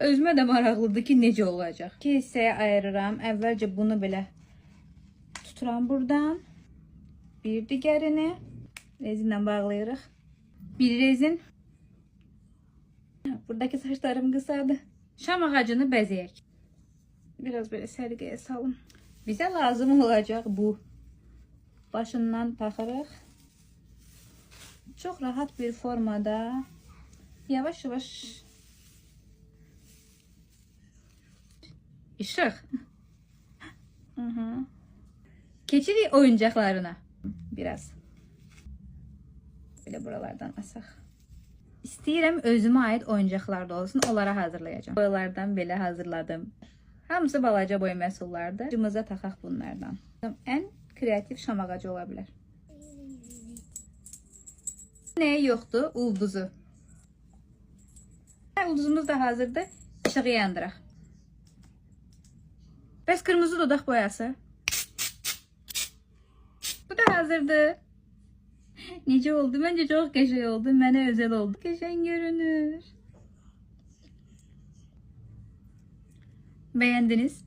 Özümə də maraqlıdır ki, necə olacaq. İki hissəyə ayırıram. Əvvəlcə bunu belə tuturam buradan. Bir digərini rezinlə bağlayırıq. Bir rezin. Buradakı saçlarım qısadır. Şam ağacını bəzəyək. Biraz belə səliqəyə salın. Bizə lazım olacaq bu. Başından taxırıq. Çox rahat bir formada yavaş-yavaş işıq. Keçirik oyuncaqlarına. Biraz. Belə buralardan asaq. İstəyirəm özümə aid oyuncaqlar da olsun. Onlara hazırlayacağım. Boyalardan belə hazırladım. Hamısı balaca boy məhsullardır. Cımıza taxaq bunlardan. Ən kreativ şam ağacı ola bilər. Nəyə yoxdur? Ulduzu. Ulduzumuz da hazırdır. İşığı yandıraq. Bəs kırmızı dodaq boyası? Bu da hazırdır. Necə oldu? Məncə çox qəşəng oldu. Mənə özəl oldu. Qəşəng görünür. Beğendiniz?